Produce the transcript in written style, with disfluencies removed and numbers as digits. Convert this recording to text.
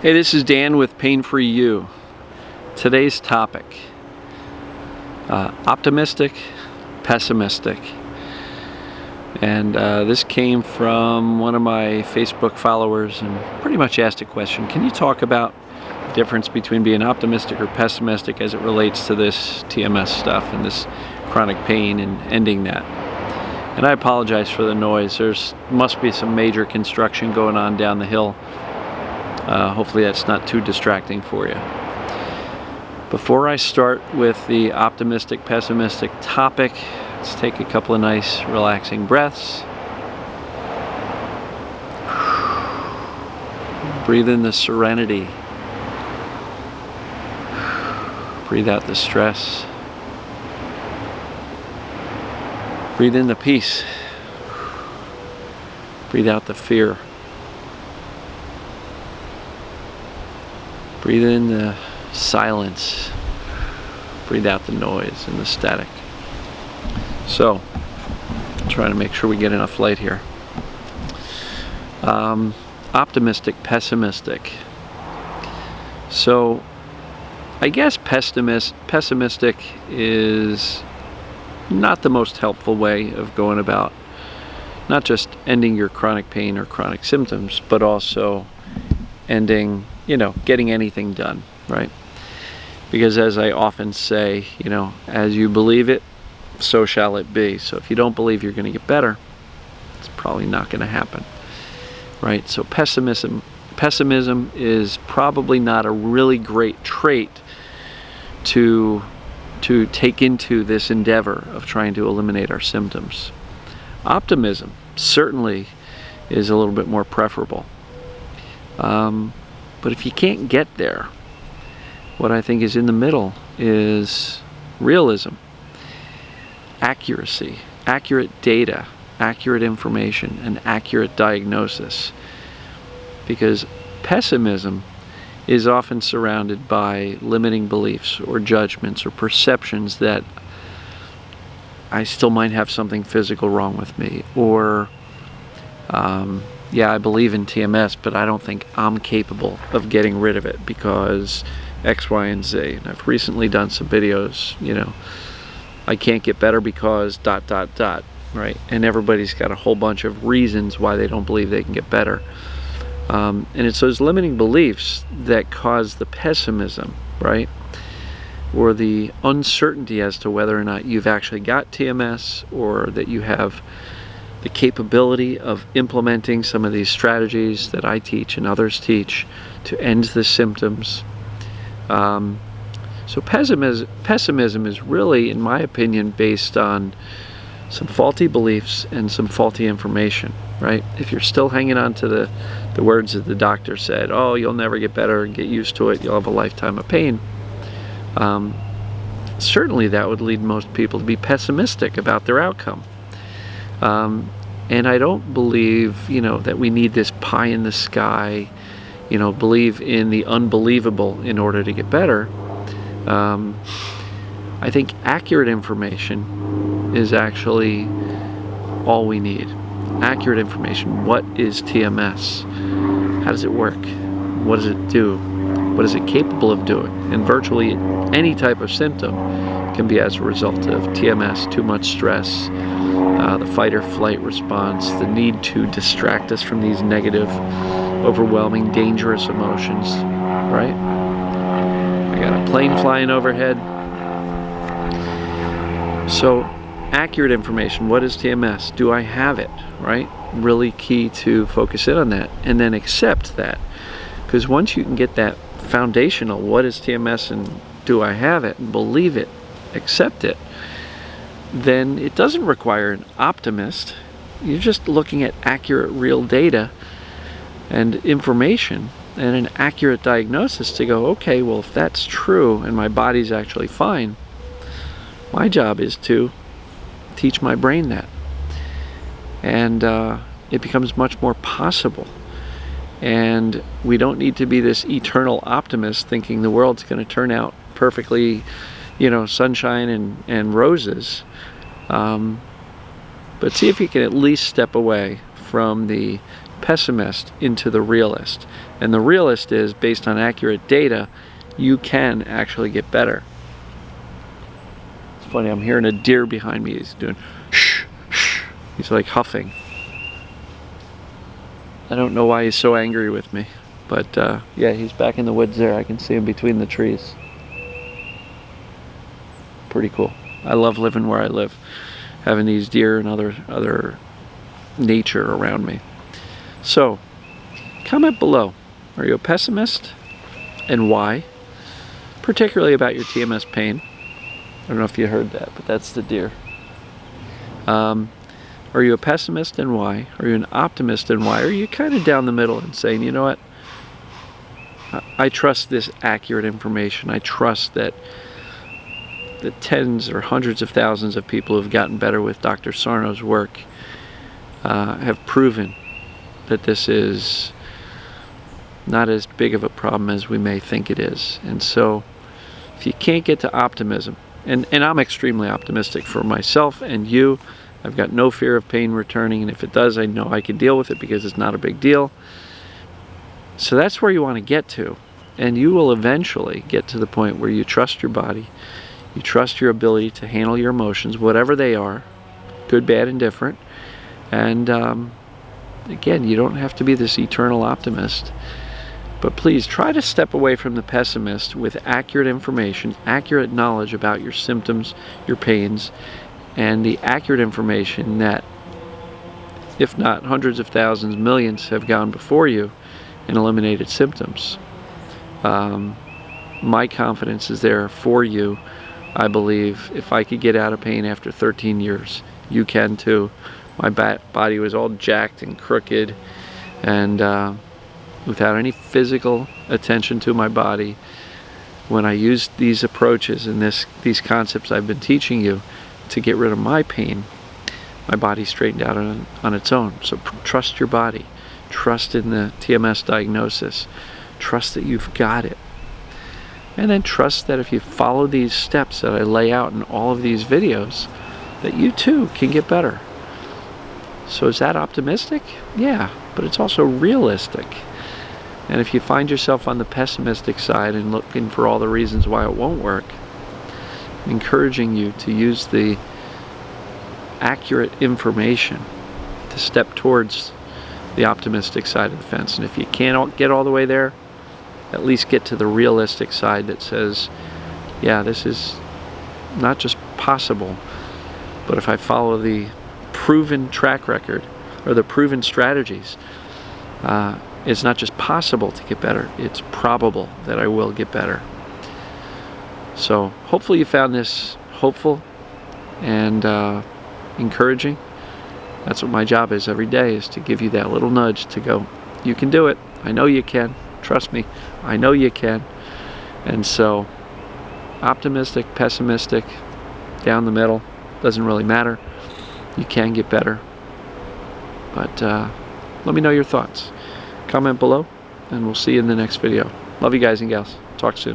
Hey, this is Dan with Pain Free You. Today's topic, optimistic, pessimistic. And this came from one of my Facebook followers and pretty much asked a question. Can you talk about the difference between being optimistic or pessimistic as it relates to this TMS stuff and this chronic pain and ending that? And I apologize for the noise. There's must be some major construction going on down the hill. Hopefully that's not too distracting for you. Before I start with the optimistic, pessimistic topic, let's take a couple of nice relaxing breaths. Breathe in the serenity. Breathe out the stress. Breathe in the peace. Breathe out the fear. Breathe in the silence. Breathe out the noise and the static. So, trying to make sure we get enough light here. Optimistic, pessimistic. So, I guess pessimistic is not the most helpful way of going about not just ending your chronic pain or chronic symptoms, but also ending, getting anything done, right? Because as I often say, as you believe it, so shall it be. So if you don't believe you're going to get better, it's probably not going to happen, right? So pessimism is probably not a really great trait to take into this endeavor of trying to eliminate our symptoms. Optimism certainly is a little bit more preferable. But if you can't get there, what I think is in the middle is realism, accuracy, accurate data, accurate information, and accurate diagnosis. Because pessimism is often surrounded by limiting beliefs or judgments or perceptions that I still might have something physical wrong with me, or yeah, I believe in TMS, but I don't think I'm capable of getting rid of it because X, Y, and Z. And I've recently done some videos, I can't get better because ... right? And everybody's got a whole bunch of reasons why they don't believe they can get better. And it's those limiting beliefs that cause the pessimism, right? Or the uncertainty as to whether or not you've actually got TMS, or that you have the capability of implementing some of these strategies that I teach and others teach to end the symptoms. So pessimism is really, in my opinion, based on some faulty beliefs and some faulty information, right? If you're still hanging on to the words that the doctor said, oh, you'll never get better, get used to it, you'll have a lifetime of pain, certainly that would lead most people to be pessimistic about their outcome. And I don't believe, that we need this pie in the sky, believe in the unbelievable in order to get better. I think accurate information is actually all we need. Accurate information. What is TMS? How does it work? What does it do? What is it capable of doing? And virtually any type of symptom can be as a result of TMS, too much stress, the fight or flight response, the need to distract us from these negative, overwhelming, dangerous emotions, right? I got a plane flying overhead. So, accurate information. What is TMS? Do I have it, right? Really key to focus in on that and then accept that. Because once you can get that foundational, what is TMS and do I have it, and believe it, accept it, then it doesn't require an optimist. You're just looking at accurate, real data and information and an accurate diagnosis to go, okay, well, if that's true and my body's actually fine, my job is to teach my brain that. And it becomes much more possible. And we don't need to be this eternal optimist thinking the world's going to turn out perfectly, sunshine and roses. But see if you can at least step away from the pessimist into the realist. And the realist is, based on accurate data, you can actually get better. It's funny, I'm hearing a deer behind me. He's doing shh, shh. He's like huffing. I don't know why he's so angry with me, but yeah, he's back in the woods there. I can see him between the trees. Pretty cool. I love living where I live, having these deer and other nature around me. So, comment below. Are you a pessimist, and why? Particularly about your TMS pain. I don't know if you heard that, but that's the deer. Are you a pessimist, and why? Are you an optimist, and why? Are you kind of down the middle and saying, you know what? I trust this accurate information. I trust that the tens or hundreds of thousands of people who have gotten better with Dr. Sarno's work have proven that this is not as big of a problem as we may think it is. And so if you can't get to optimism, and I'm extremely optimistic for myself and you, I've got no fear of pain returning, and if it does, I know I can deal with it because it's not a big deal. So that's where you want to get to, and you will eventually get to the point where you trust your body, you trust your ability to handle your emotions, whatever they are, good, bad, and different. And again, you don't have to be this eternal optimist, but please try to step away from the pessimist with accurate information, accurate knowledge about your symptoms, your pains, and the accurate information that, if not hundreds of thousands, millions have gone before you and eliminated symptoms. My confidence is there for you. I believe if I could get out of pain after 13 years, you can too. My body was all jacked and crooked, and without any physical attention to my body, when I used these approaches and these concepts I've been teaching you to get rid of my pain, my body straightened out on its own. So trust your body. Trust in the TMS diagnosis. Trust that you've got it. And then trust that if you follow these steps that I lay out in all of these videos, that you too can get better. So is that optimistic? Yeah, but it's also realistic. And if you find yourself on the pessimistic side and looking for all the reasons why it won't work, I'm encouraging you to use the accurate information to step towards the optimistic side of the fence. And if you can't get all the way there, at least get to the realistic side that says, yeah, this is not just possible, but if I follow the proven track record or the proven strategies, it's not just possible to get better, it's probable that I will get better. So hopefully you found this hopeful and encouraging. That's what my job is every day, is to give you that little nudge to go, you can do it. I know you can. Trust me, I know you can. And so optimistic, pessimistic, down the middle, doesn't really matter. You can get better. But let me know your thoughts. Comment below, and we'll see you in the next video. Love you guys and gals. Talk soon.